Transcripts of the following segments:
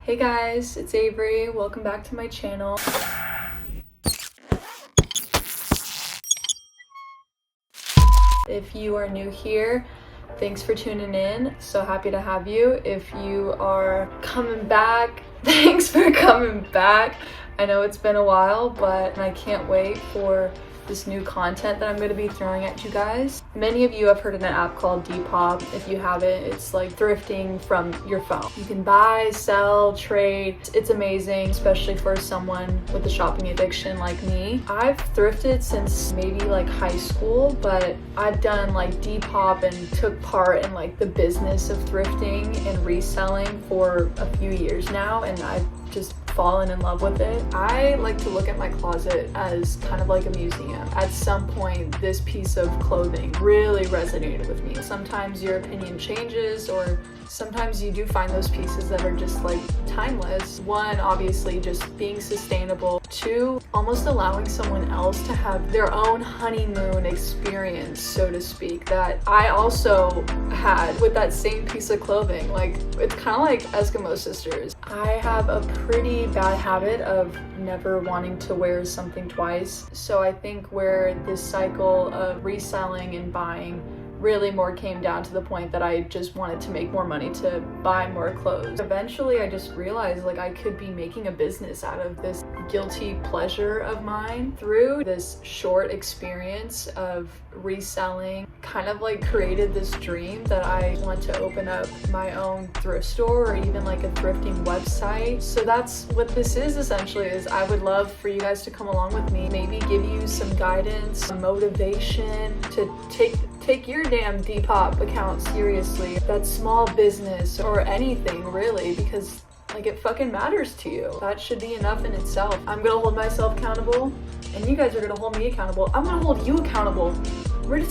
Hey guys, it's Avery. Welcome back to my channel. If you are new here, thanks for tuning in. So happy to have you. If you are coming back, thanks for coming back. I know it's been a while, but I can't wait for this new content that I'm going to be throwing at you guys. Many of you have heard of an app called DEPOP. If you haven't, it's like thrifting from your phone. You can buy, sell, trade. It's amazing, especially for someone with a shopping addiction like me. I've thrifted since maybe like high school, but I've done like DEPOP and took part in like the business of thrifting and reselling for a few years now, and I've just fallen in love with it. I like to look at my closet as kind of like a museum. At some point, this piece of clothing really resonated with me. Sometimes your opinion changes, or sometimes you do find those pieces that are just like timeless. One, obviously just being sustainable. Two, almost allowing someone else to have their own honeymoon experience, so to speak, that I also had with that same piece of clothing. Like, it's kind of like Eskimo sisters. I have a pretty bad habit of never wanting to wear something twice. So I think where this cycle of reselling and buying really more came down to the point that I just wanted to make more money to buy more clothes. Eventually, I just realized like I could be making a business out of this guilty pleasure of mine through this short experience of reselling. Kind of like created this dream that I want to open up my own thrift store or even like a thrifting website. So that's what this is essentially. Is I would love for you guys to come along with me, maybe give you some guidance, some motivation to take your damn Depop account seriously. That small business or anything really, because like it fucking matters to you. That should be enough in itself. I'm gonna hold myself accountable and you guys are gonna hold me accountable. I'm gonna hold you accountable. We're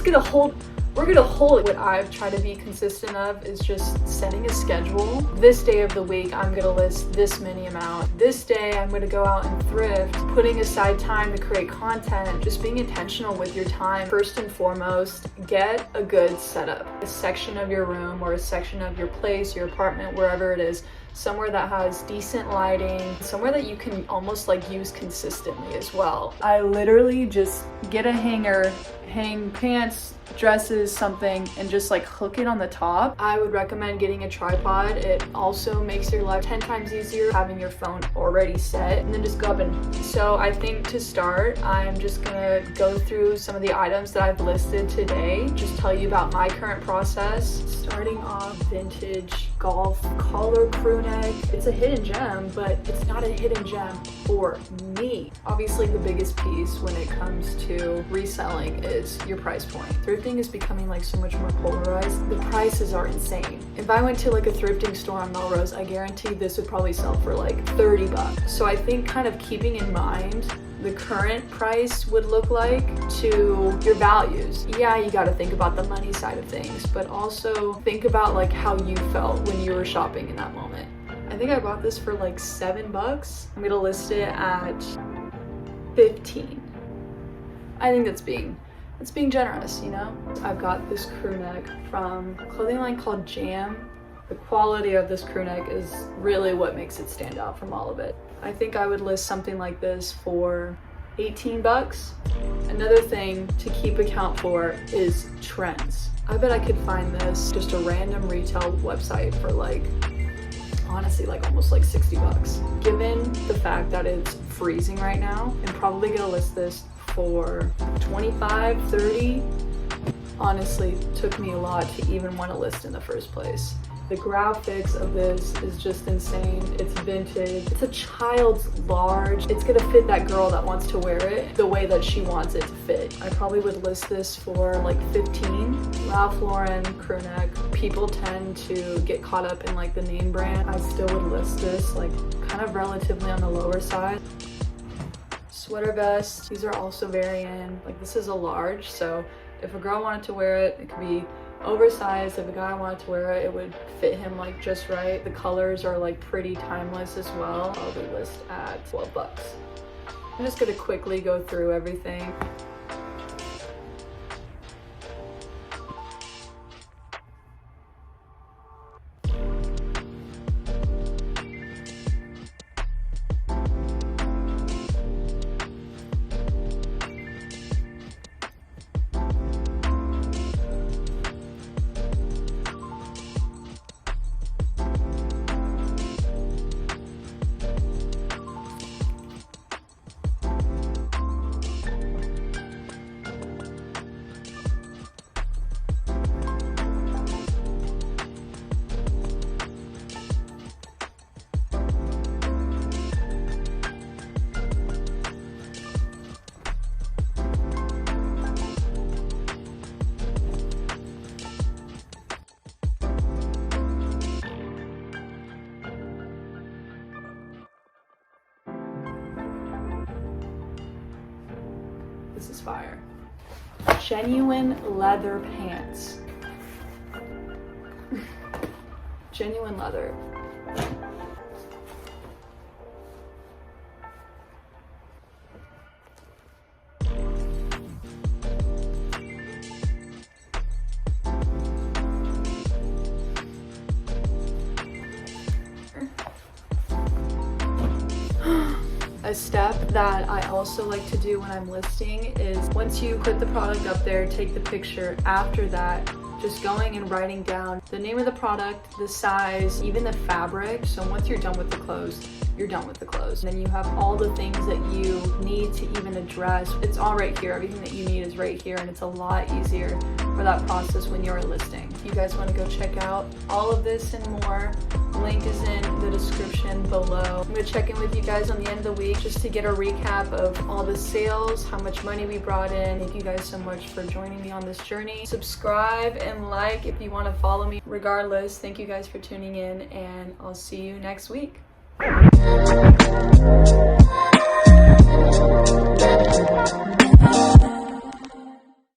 gonna hold what I've tried to be consistent of is just setting a schedule. This day of the week, I'm gonna list this many amount. This day, I'm gonna go out and thrift, putting aside time to create content, just being intentional with your time. First and foremost, get a good setup. A section of your room or a section of your place, your apartment, wherever it is, somewhere that has decent lighting, somewhere that you can almost like use consistently as well. I literally just get a hanger, hang pants, dresses, something, and just like hook it on the top. I would recommend getting a tripod. It also makes your life 10 times easier having your phone already set, and then just go up and so I think to start, I'm just gonna go through some of the items that I've listed today, just tell you about my current process. Starting off, vintage golf collar crew neck. It's a hidden gem, but it's not a hidden gem for me. Obviously, the biggest piece when it comes to reselling is your price point. Thrifting is becoming like so much more polarized. The prices are insane. If I went to like a thrifting store on Melrose, I guarantee this would probably sell for like 30 bucks. So I think kind of keeping in mind the current price would look like to your values. Yeah, you got to think about the money side of things, but also think about like how you felt when you were shopping in that moment. I think I bought this for like 7 bucks. I'm gonna list it at 15. I think that's being generous, you know? I've got this crew neck from a clothing line called Jam. The quality of this crew neck is really what makes it stand out from all of it. I think I would list something like this for 18 bucks. Another thing to keep account for is trends. I bet I could find this just a random retail website for like, honestly, like almost like 60 bucks. Given the fact that it's freezing right now, I'm probably gonna list this for 25, 30. Honestly, took me a lot to even want to list in the first place. The graphics of this is just insane. It's vintage. It's a child's large. It's gonna fit that girl that wants to wear it the way that she wants it to fit. I probably would list this for like 15. Ralph Lauren crew neck. People tend to get caught up in like the name brand. I still would list this like kind of relatively on the lower side. Sweater vest. These are also very in. Like, this is a large, so if a girl wanted to wear it, it could be oversized. If a guy wanted to wear it, it would fit him like just right. The colors are like pretty timeless as well. I'll be list at 12 bucks. I'm just gonna quickly go through everything. This is fire. Genuine leather pants. Genuine leather. A step that I also like to do when I'm listing is once you put the product up there, take the picture. After that, just going and writing down the name of the product, the size, even the fabric. So once you're done with the clothes, you're done with the clothes. And then you have all the things that you need to even address. It's all right here. Everything that you need is right here, and it's a lot easier for that process when you're listing. If you guys want to go check out all of this and more, link is in the description below. I'm gonna check in with you guys on the end of the week just to get a recap of all the sales, how much money we brought in. Thank you guys so much for joining me on this journey. Subscribe and like if you want to follow me. Regardless, thank you guys for tuning in, and I'll see you next week.